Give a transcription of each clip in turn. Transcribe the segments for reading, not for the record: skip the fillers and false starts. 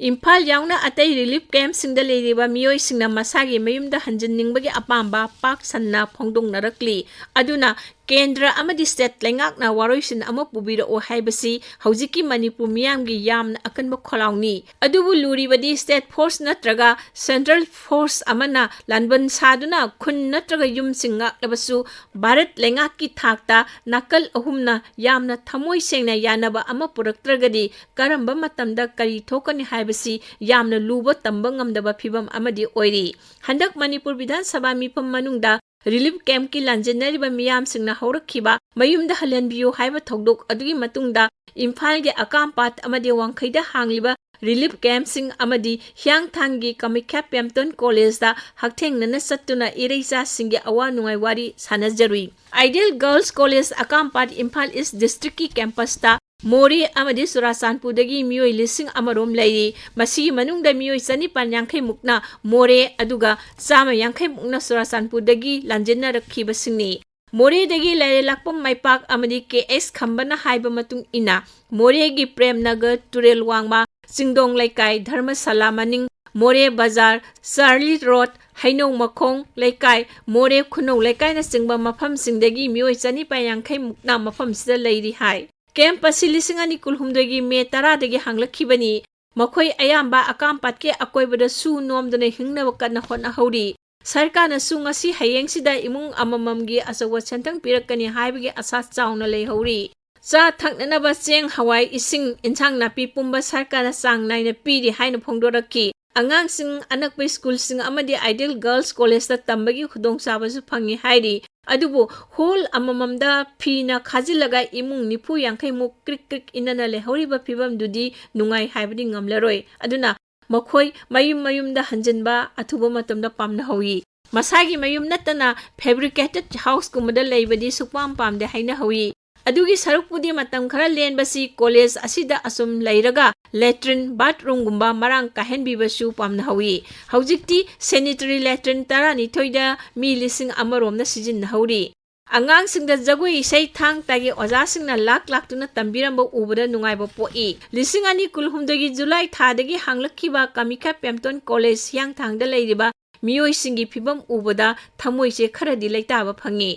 Imphal yauna atai relief camp singda leiriba miyoi singna masagi mayumda hanjinningbagi apamba pak sanna phongdongnarakli aduna Kendra amadi state lengakna waroisin ama pubira o haibasi haujiki Manipur miyamgi yamna akanba kholauni adubu luribadi state force natraga central force amana lanban saduna khun natraga yumsinga labasu Bharat lengakki thakta nakal ahumna yamna thamoi sengna yanaba ama puraktragadi karamba matamda kari thokani haibasi yamna luba tamba ngamdaba phibam amadi oiri handak Manipur Vidhan Sabha mifam manungda Relief camp ki lanjenariba miyam singna haurakhiba mayumda halenbiyo haiba thogdok adugi matungda Imphal ge akampat amadi wangkhaida hangliba relief camp sing amadi Hakthengnaba Kamikha Pemton College da Hakthengnana sattuna ireisa singe awa nungai wari sanajarui Ideal Girls College akampat Imphal East District ki campus da More amadi Surasanpur dagi miyoi lising amarom lairi masi manungda miyoi chanipan yangkhai mukna More aduga chama yangkhai mukna Surasanpur dagi lanjenna rakhiba singni More dagi laire lakpam maipak amadi KS khambana haiba matung ina More gi Premnagar Turel wangma Singdong laikai Dharmasala maning More Bazar Sarli Road Hainong Makhong laikai More Khunou laikai na singba mafam singdagi miyoi chanipan yangkhai mukna mafam sida lairi hai Camp Pasilisingani Kulhumdagi Me Taradagi Hanglakibani, Makoi Ayamba Akampat ke Akoibada Su Nom the Hingnavakana Hona Hodi, Sarkana Sungasi Hayengsida Imung Amamamgi as a Wachantang Pirakani Haibigi Asas Zauna Le Hori. Sa Hakthengnaba Seng Hawaii Ising Intang Napi Pumba Sarkana Sang Nine Pidi Haina Pongdoraki, Angang Sing Anakpe School Sing Amadi Ideal Girls College Tambagi Hudong Sabasu Pangi Haidi. Adubu whole amamamda pina khajilaga imung nipu yangkai mu krik krik inana le horiba phibam dudi nungai haibadi ngamlaroi aduna makhoi mayumda hanjinba athuba matamda pamna hoyi masagi mayum natana fabricated house kumada leibadi supam pamde haina hoyi adugi sarukpudi matam khara lenbasi college asida asum leiraga latrine bathroom gumba marang kahenbi basu pamna hawi haujikti sanitary latrine tarani thoida mi lising amarom na sijin hauri angang singda jagoi sei thang tagi oja singna lak tuna tambiramba ubada nungai bo poi lising ani kulhumdagi July thadagi hanglakhiba Kamikha Pemton College Hakthengnada leiriba miyoi singi phibam ubada thamoise kharadi leitaba phangi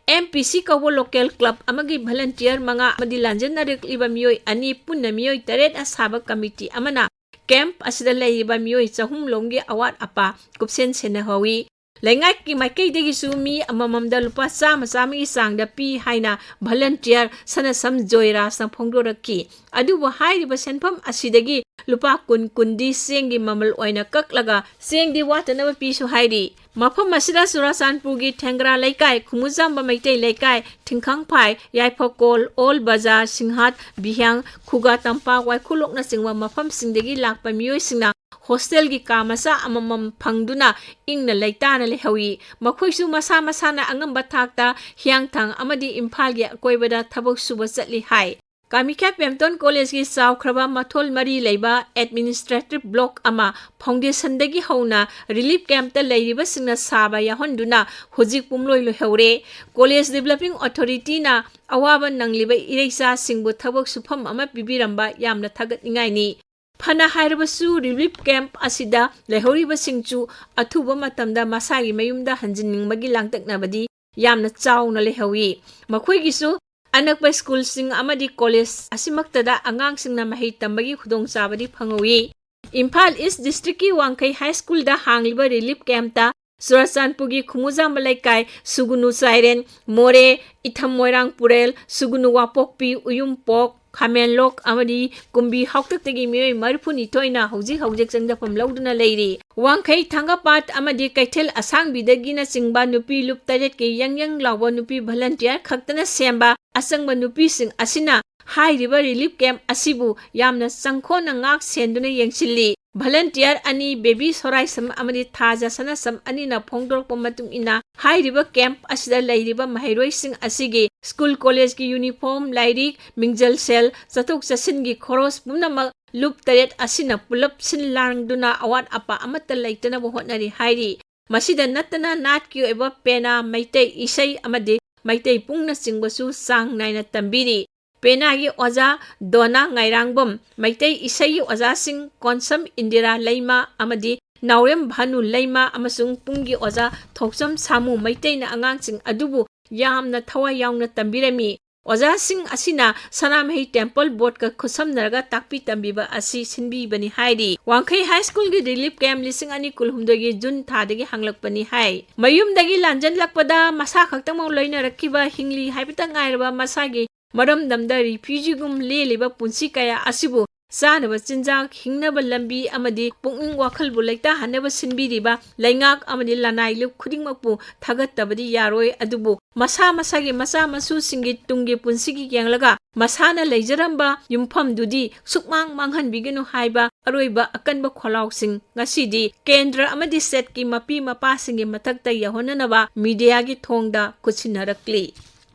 MPC Kawo Local Club amagi volunteer manga amadi lanjenna rekliba miyoi ani punna miyoi taret asaba committee amana camp asida leiba miyoi chahum lomgi awat apa kupsen sena hawi lengai ki makai degi sumi amamamda lupa sama sami sangda pi haina volunteer sana sam joira sang phongdoraki adu wa hairiba senpham asidagi lupa kun kundi sengi mamal oina kaklaga sengdi watana pi su hairi Mafam Masida Surasanpurgi Thengra Laikai, Kumuzamba Maitei Laikai, Tingkang Pai, Yaipokol, All Bazaar, Singhat, Bihang, Kuga Tampa, Waikulok na Singwa Mafam Singdegi Lakpa Miyoi Singna, Hostel gi Kamasa Amamam Pangduna, Ing na Laitana Lehawi, Makuisu Masa na Angamba Takta, Hakthengnaba Amadi Imphal gi Akoibada Thabok Suba Satli Hai. Kamikha Pemton College ki Saukraba Mathol Mari Leiba Administrative Block Ama Foundation dagi hauna Relief Camp ta leiriba singna saba yahonduna hojik pumloi lo heure College Developing Authority na awaba nangliba ireisa singbu thabok sufam ama pibiramba yamna thagat ingai ni Phana hairabasu Relief Camp asida lehoriba singchu athuba matamda masagi mayumda hanjinningmagi langtaknabadi yamna chauna lehawi makhoi gisu Anakpa school sing amadi college asimaktada angang singna mahi tambagi khudong sabadi phangawi Imphal East District ki Wangkai High School da hangliba relief camp ta Surasanpurgi Khumuzamba Laikai Sugunu Siren More Itham Moirang Purel Sugunu Wapokpi Uyumpok Khamenlok amadi kumbi hauktaktagi miyoi marphuni toina hojik changdafam lauduna leiri Wangkai Thangapat amadi Kaithel Asangbidagi na singba nupi lup taret ke yang lawba nupi volunteer khaktana semba asangba nupi sing asina hairiba relief camp asibu yamna sangkhona ngak senduna yengsilli volunteer ani baby sorai sam amadi thaja sana sam ani na phongdorpa matung ina hairiba camp asida leiriba mahairoi sing asigi school college ki uniform lairik mingjal sel chathok chasin gi khoros pumnamak lup taret asina pulap sin langduna awat apa amata leitana bo hotnari hairi masida natana nat ki eba pena maitei isai amadi Maitei pungna singbasu sang naina tambiri ꯄꯦꯅꯥꯒꯤ ꯑꯣꯖꯥ ꯗꯣꯅꯥ ꯉꯥꯏꯔꯥꯡꯕꯝ, ꯃꯩꯇꯩ ꯏꯁꯩꯒꯤ ꯑꯣꯖꯥꯁꯤꯡ ꯀꯣꯟꯁꯝ ꯏꯟꯗꯤꯔꯥ ꯂꯩꯃ ꯑꯃꯗꯤ ꯅꯥꯎꯔꯦꯝ ꯚꯥꯅꯨ ꯂꯩꯃ ꯑꯃꯁꯨꯡ ꯄꯨꯡꯒꯤ ꯑꯣꯖꯥ ꯊꯣꯛꯆꯝ ꯁꯥꯃꯨ ꯃꯩꯇꯩꯅ ꯑꯉꯥꯡꯁꯤꯡ ꯑꯗꯨꯕꯨ ꯌꯥꯝꯅ ꯊꯋꯥꯏ ꯌꯥꯎꯅ ꯇꯝꯕꯤꯔꯝꯃꯤ꯫ ꯑꯣꯖꯥꯁꯤꯡ ꯑꯁꯤꯅ ꯁꯅꯥꯃꯍꯤ ꯇꯦꯝꯄꯜ ꯕꯣꯔꯗꯀ ꯈꯨꯠꯁꯝꯅꯔꯒ ꯇꯥꯛꯄꯤ ꯇꯝꯕꯤꯕ ꯑꯁꯤ ꯁꯤꯟꯕꯤꯕꯅꯤ ꯍꯥꯏꯔꯤ꯫ ꯋꯥꯡꯈꯩ ꯍꯥꯏ ꯁ꯭ꯀꯨꯜꯒꯤ ꯔꯤꯂꯤꯐ ꯀꯦꯝꯞ 2012ꯒꯤ ꯖꯨꯟ ꯊꯥꯗꯒꯤ ꯍꯥꯡꯂꯛꯄꯅꯤ ꯍꯥꯏ꯫ ꯃꯌꯨꯝꯗꯒꯤ ꯂꯥꯟꯖꯟꯂꯛꯄꯗ ꯃꯁꯥ ꯈꯛꯇꯃꯛ ꯂꯣꯏꯅꯔꯛꯈꯤꯕ ꯍꯤꯡꯂꯤ ꯍꯥꯏꯕꯇ ꯉꯥꯏꯔꯕ ꯃꯁꯥꯒꯤ ꯃꯔꯝꯗꯝꯗ ꯔꯤꯐ꯭ꯌꯨꯖꯤꯒꯨꯝ ꯂꯦꯜꯂꯤꯕ ꯄꯨꯟꯁꯤ ꯀꯌꯥ ꯑꯁꯤꯕꯨ ꯆꯥꯅꯕ ꯆꯤꯟꯖꯥꯛ, ꯍꯤꯡꯅꯕ ꯂꯝꯕꯤ ꯑꯃꯗꯤ ꯄꯨꯛꯅꯤꯡ ꯋꯥꯈꯜꯕꯨ ꯂꯩꯇꯥꯍꯟꯅꯕ ꯁꯤꯟꯕꯤꯔꯤꯕ ꯂꯩꯉꯥꯛ ꯑꯃꯗꯤ ꯂꯅꯥꯏ ꯂꯨꯞ ꯈꯨꯗꯤꯡꯃꯛꯄꯨ ꯊꯥꯒꯠꯇꯕꯗꯤ ꯌꯥꯔꯣꯏ꯫ ꯑꯗꯨꯕꯨ ꯃꯁꯥ ꯃꯁꯥꯒꯤ ꯃꯆꯥ ꯃꯁꯨꯁꯤꯡꯒꯤ ꯇꯨꯡꯒꯤ ꯄꯨꯟꯁꯤꯒꯤ ꯌꯦꯡꯂꯒ ꯃꯁꯥꯅ ꯂꯩꯖꯔꯝꯕ ꯌꯨꯝꯐꯝꯗꯨꯗꯤ ꯁꯨꯛꯃꯥꯡ ꯃꯥꯡꯍꯟꯕꯤꯒꯅꯨ ꯍꯥꯏꯕ ꯑꯔꯣꯏꯕ ꯑꯀꯟꯕ ꯈꯣꯜꯂꯥꯎꯁꯤꯡ ꯉꯁꯤꯗꯤ ꯀꯦꯟꯗ꯭ꯔ ꯑꯃꯗꯤ ꯁ꯭ꯇꯦꯠꯀꯤ ꯃꯄꯤ ꯃꯄꯥꯁꯤꯡꯒꯤ ꯃꯊꯛꯇ ꯌꯧꯍꯟꯅꯅꯕ ꯃꯤꯗꯤꯌꯥꯒꯤ ꯊꯣꯡꯗ ꯈꯨꯠꯁꯤꯟꯅꯔꯛꯂꯤ꯫